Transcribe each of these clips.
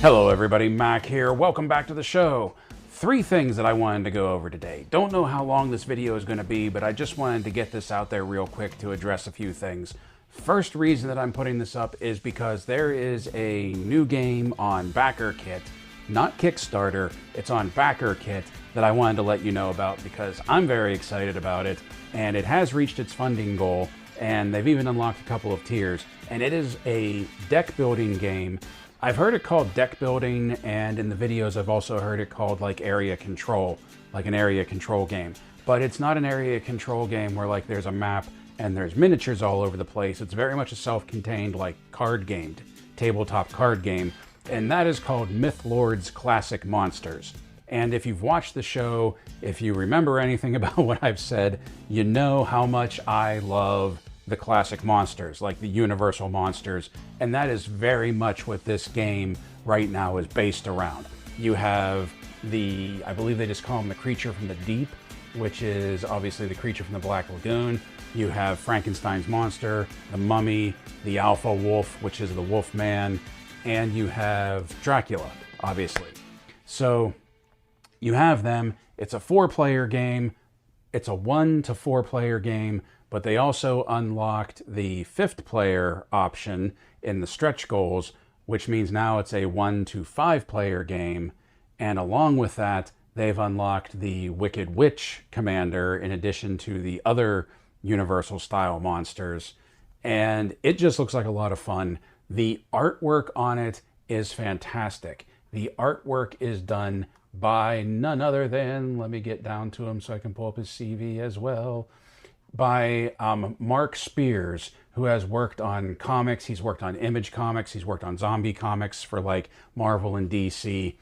Hello everybody, Mac here. Welcome back to the show. 3 things that I wanted to go over today. Don't know how long this video is going to be, but I just wanted to get this out there real quick to address a few things. First reason that I'm putting this up is because there is a new game on Backerkit, not Kickstarter, it's on Backerkit, that I wanted to let you know about because I'm very excited about it, and it has reached its funding goal, and they've even unlocked a couple of tiers, and it is a deck building game. I've heard it called deck building, and in the videos I've also heard it called like area control, like an area control game. But it's not an area control game where like there's a map and there's miniatures all over the place. It's very much a self-contained like card game, tabletop card game, and that is called MythLords Classic Monsters. And if you've watched the show, if you remember anything about what I've said, you know how much I love the classic monsters, like the universal monsters, and that is very much what this game right now is based around. You have the, I believe they just call him the creature from the deep, which is obviously the creature from the Black Lagoon. You have Frankenstein's monster, the mummy, the alpha wolf, which is the wolf man, and you have Dracula, obviously. So you have them. It's a 4-player game. It's a 1 to 4 player game, but they also unlocked the 5th player option in the stretch goals, which means now it's a 1 to 5 player game. And along with that, they've unlocked the Wicked Witch commander in addition to the other universal style monsters. And it just looks like a lot of fun. The artwork on it is fantastic. The artwork is done by none other than, let me get down to him so I can pull up his CV as well, by Mark Spears, who has worked on comics. He's worked on Image Comics. He's worked on zombie comics for like Marvel and DC.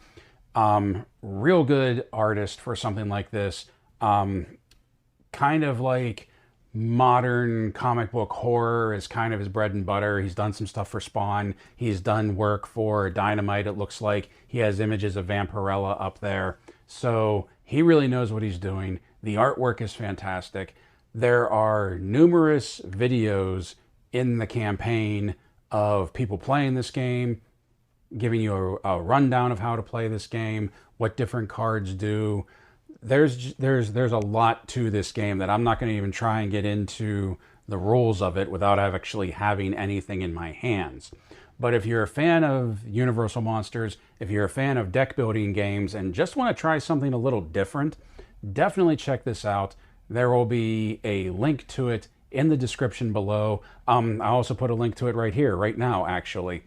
Real good artist for something like this. Kind of like modern comic book horror is kind of his bread and butter. He's done some stuff for Spawn. He's done work for Dynamite, it looks like. He has images of Vampirella up there. So he really knows what he's doing. The artwork is fantastic. There are numerous videos in the campaign of people playing this game, giving you a rundown of how to play this game, what different cards do. There's a lot to this game that I'm not going to even try and get into the rules of it without actually having anything in my hands. But if you're a fan of Universal Monsters, if you're a fan of deck building games and just want to try something a little different, definitely check this out. There will be a link to it in the description below. I also put a link to it right here, right now, actually.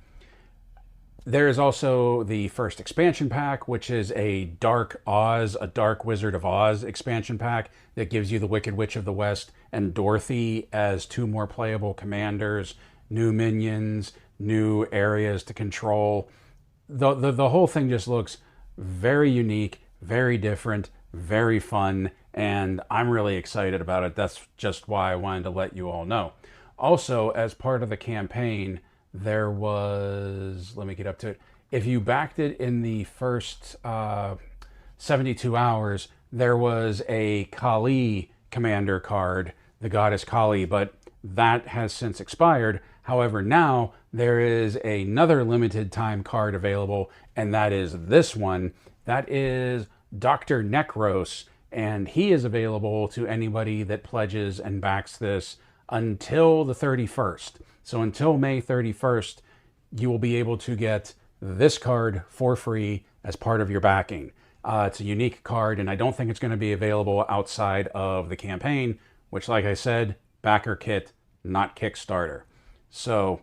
There is also the first expansion pack, which is a Dark Oz, a Dark Wizard of Oz expansion pack that gives you the Wicked Witch of the West and Dorothy as 2 more playable commanders, new minions, new areas to control. The whole thing just looks very unique, very different, very fun, and I'm really excited about it. That's just why I wanted to let you all know. Also, as part of the campaign, there was, let me get up to it. If you backed it in the first 72 hours, there was a Kali commander card, the goddess Kali, but that has since expired. However, now there is another limited time card available, and that is this one. That is Dr. Necros, and he is available to anybody that pledges and backs this until the 31st. So until May 31st, you will be able to get this card for free as part of your backing. It's a unique card, and I don't think it's going to be available outside of the campaign, which, like I said, Backerkit, not Kickstarter. So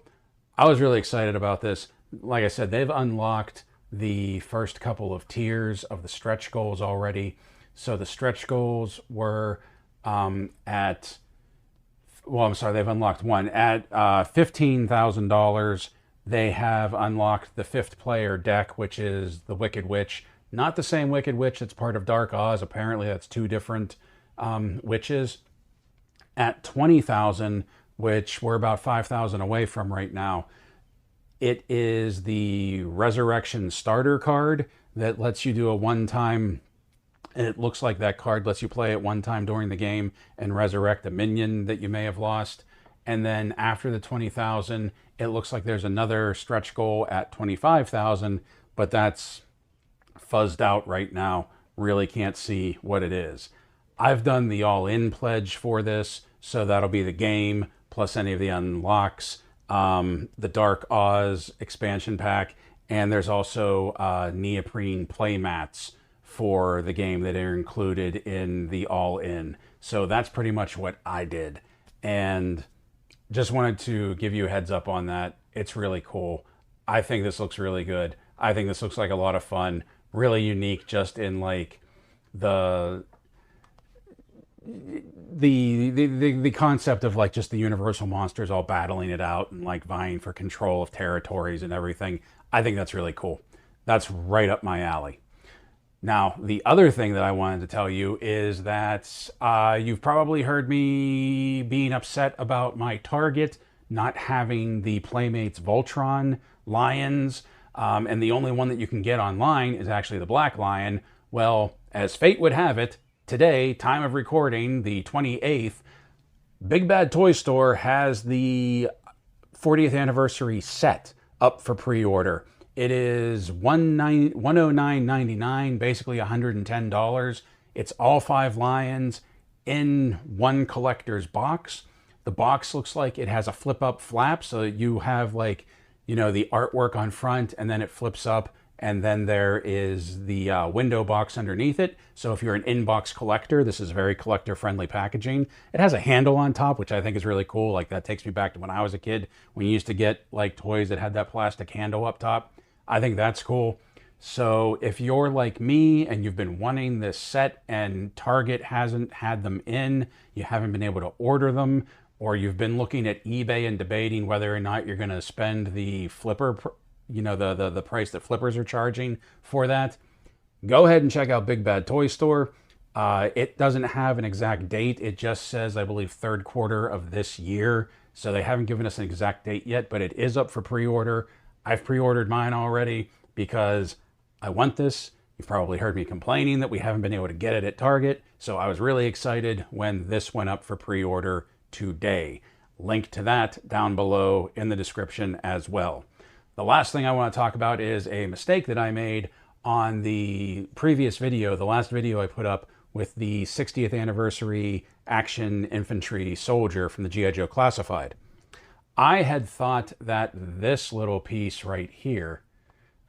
I was really excited about this. Like I said, they've unlocked the first couple of tiers of the stretch goals already. So the stretch goals were at... Well, I'm sorry, they've unlocked one. At $15,000, they have unlocked the 5th player deck, which is the Wicked Witch. Not the same Wicked Witch that's part of Dark Oz. Apparently, that's 2 different witches. At $20,000, which we're about $5,000 away from right now, it is the Resurrection Starter card that lets you do a one-time... And it looks like that card lets you play it one time during the game and resurrect a minion that you may have lost. And then after the 20,000, it looks like there's another stretch goal at 25,000, but that's fuzzed out right now. Really can't see what it is. I've done the all-in pledge for this, so that'll be the game plus any of the unlocks, the Dark Oz expansion pack, and there's also neoprene playmats for the game that are included in the all-in. So that's pretty much what I did, and just wanted to give you a heads up on that. It's really cool. I think this looks really good. I think this looks like a lot of fun, really unique, just in like the concept of like just the universal monsters all battling it out and like vying for control of territories and everything. I think that's really cool. That's right up my alley. Now, the other thing that I wanted to tell you is that you've probably heard me being upset about my Target not having the Playmates Voltron lions, and the only one that you can get online is actually the Black Lion. Well, as fate would have it, today, time of recording, the 28th, Big Bad Toy Store has the 40th anniversary set up for pre-order. It is $109.99, basically $110. It's all 5 lions in one collector's box. The box looks like it has a flip-up flap, so you have like, you know, the artwork on front, and then it flips up, and then there is the window box underneath it. So if you're an in-box collector, this is very collector-friendly packaging. It has a handle on top, which I think is really cool. Like, that takes me back to when I was a kid, when you used to get like toys that had that plastic handle up top. I think that's cool. So if you're like me and you've been wanting this set and Target hasn't had them in, you haven't been able to order them, or you've been looking at eBay and debating whether or not you're going to spend the flipper, you know, the price that flippers are charging for that, go ahead and check out Big Bad Toy Store. It doesn't have an exact date. It just says, I believe, third quarter of this year. So they haven't given us an exact date yet, but it is up for pre-order. I've pre-ordered mine already because I want this. You've probably heard me complaining that we haven't been able to get it at Target. So I was really excited when this went up for pre-order today. Link to that down below in the description as well. The last thing I want to talk about is a mistake that I made on the previous video, the last video I put up with the 60th anniversary action infantry soldier from the G.I.Joe Classified. I had thought that this little piece right here,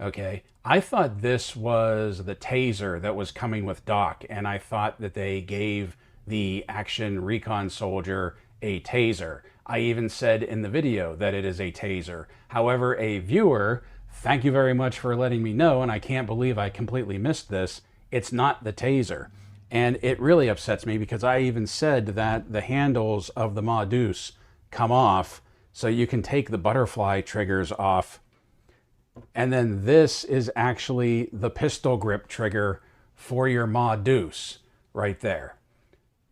okay, I thought this was the taser that was coming with Doc, and I thought that they gave the action recon soldier a taser. I even said in the video that it is a taser. However, a viewer, thank you very much for letting me know, and I can't believe I completely missed this, it's not the taser. And it really upsets me because I even said that the handles of the Deuce come off, so you can take the butterfly triggers off. And then this is actually the pistol grip trigger for your Deuce right there.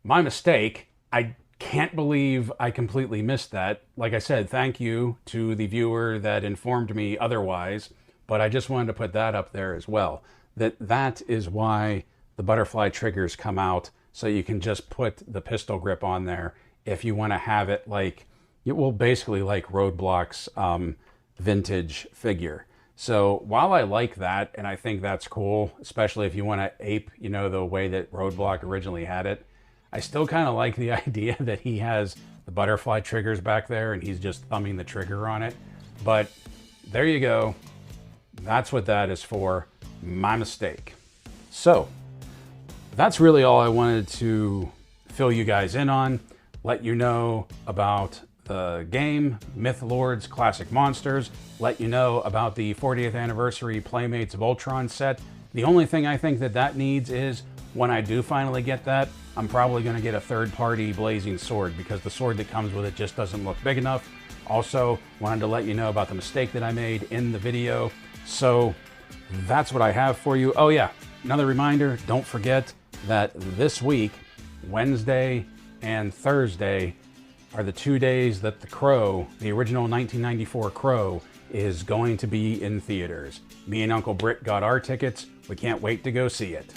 My mistake. I can't believe I completely missed that. Like I said, thank you to the viewer that informed me otherwise, but I just wanted to put that up there as well. That is why the butterfly triggers come out, so you can just put the pistol grip on there if you want to have it like, it will basically like Roadblock's vintage figure. So while I like that, and I think that's cool, especially if you want to ape, you know, the way that Roadblock originally had it, I still kind of like the idea that he has the butterfly triggers back there and he's just thumbing the trigger on it. But there you go. That's what that is for. My mistake. So that's really all I wanted to fill you guys in on. Let you know about the game, MythLords Classic Monsters, let you know about the 40th anniversary Playmates Voltron set. The only thing I think that needs is, when I do finally get that, I'm probably going to get a third-party blazing sword because the sword that comes with it just doesn't look big enough. Also, wanted to let you know about the mistake that I made in the video. So that's what I have for you. Oh yeah, another reminder, don't forget that this week, Wednesday and Thursday, are the 2 days that The Crow, the original 1994 Crow, is going to be in theaters. Me and Uncle Britt got our tickets. We can't wait to go see it.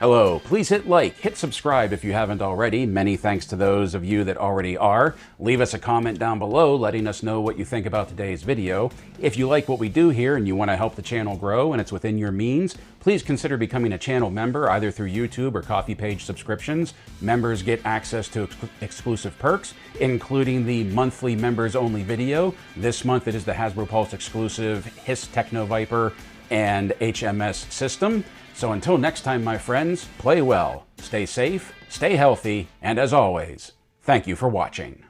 Hello, please hit like, hit subscribe if you haven't already. Many thanks to those of you that already are. Leave us a comment down below letting us know what you think about today's video. If you like what we do here and you want to help the channel grow and it's within your means, please consider becoming a channel member either through YouTube or Coffee Page subscriptions. Members get access to exclusive perks, including the monthly members only video. This month it is the Hasbro Pulse exclusive Hiss Techno Viper and HMS system. So until next time, my friends, play well, stay safe, stay healthy, and as always, thank you for watching.